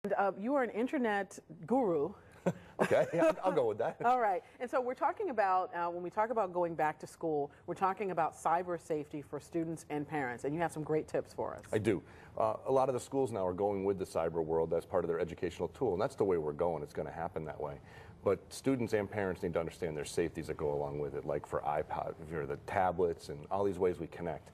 And you are an internet guru. Okay, yeah, I'll go with that. All right. And so we're talking about, when we talk about going back to school, we're talking about cyber safety for students and parents. And you have some great tips for us. I do. A lot of the schools now are going with the cyber world as part of their educational tool, and that's the way we're going. It's going to happen that way. But students and parents need to understand there's safeties that go along with it, like for iPod, or the tablets, and all these ways we connect.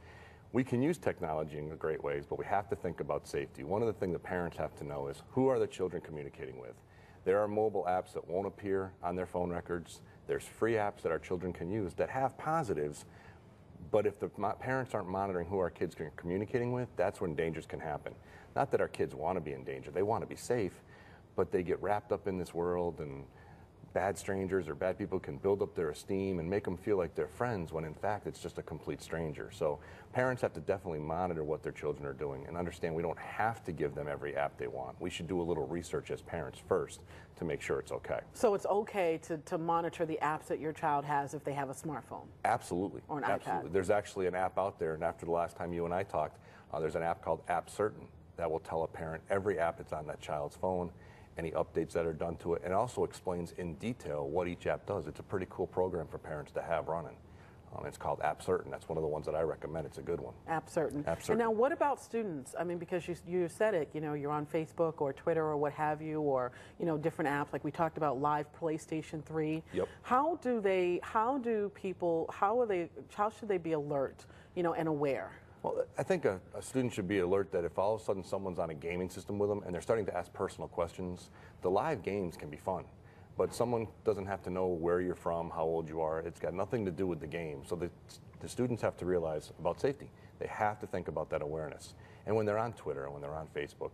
We can use technology in great ways, but we have to think about safety. One of the things the parents have to know is, who are the children communicating with? There are mobile apps that won't appear on their phone records. There's free apps that our children can use that have positives, but if the parents aren't monitoring who our kids are communicating with, that's when dangers can happen. Not that our kids want to be in danger, they want to be safe, but they get wrapped up in this world, and bad strangers or bad people can build up their esteem and make them feel like they're friends when in fact it's just a complete stranger. So parents have to definitely monitor what their children are doing and understand we don't have to give them every app they want. We should do a little research as parents first to make sure it's okay. So it's okay to monitor the apps that your child has if they have a smartphone? Absolutely. Or an Absolutely. iPad? There's There's actually an app out there, and after the last time you and I talked, there's an app called App Certain that will tell a parent every app that's on that child's phone, any updates that are done to it, and also explains in detail what each app does. It's a pretty cool program for parents to have running. It's called App Certain. That's one of the ones that I recommend. It's a good one. App Certain. App Certain. And now what about students? I mean, because you said it, you know, you're on Facebook or Twitter or what have you, or, you know, different apps, like we talked about live PlayStation 3. Yep. How should they be alert, you know, and aware? Well, I think a student should be alert that if all of a sudden someone's on a gaming system with them and they're starting to ask personal questions, the live games can be fun. But someone doesn't have to know where you're from, how old you are. It's got nothing to do with the game. So the students have to realize about safety. They have to think about that awareness. And when they're on Twitter and when they're on Facebook,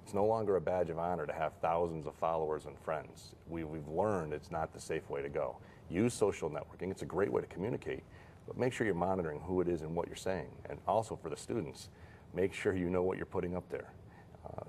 it's no longer a badge of honor to have thousands of followers and friends. We've learned it's not the safe way to go. Use social networking. It's a great way to communicate. But make sure you're monitoring who it is and what you're saying. And also for the students, make sure you know what you're putting up there.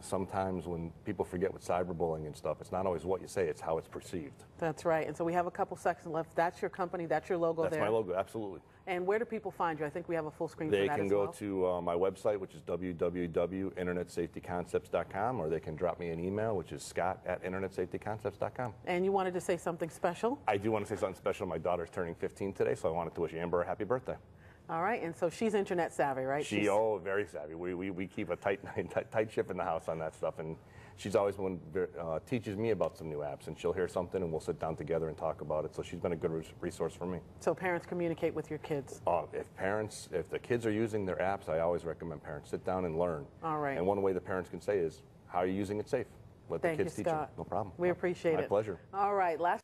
Sometimes when people forget with cyberbullying and stuff, it's not always what you say, it's how it's perceived. That's right. And so we have a couple seconds left. That's your company, that's your logo there. That's my logo, absolutely. And where do people find you? I think we have a full screen for that as well. They can go to my website, which is www.internetsafetyconcepts.com, or they can drop me an email, which is scott@internetsafetyconcepts.com. And you wanted to say something special? I do want to say something special. My daughter's turning 15 today, so I wanted to wish Amber a happy birthday. All right, and so she's internet savvy, right? Oh, very savvy. We keep a tight ship in the house on that stuff, and she's always one teaches me about some new apps, and she'll hear something, and we'll sit down together and talk about it. So she's been a good resource for me. So parents communicate with your kids. If the kids are using their apps, I always recommend parents sit down and learn. All right. And one way the parents can say is, how are you using it safe? Let the kids teach them. No problem. We appreciate it. My pleasure. All right. Last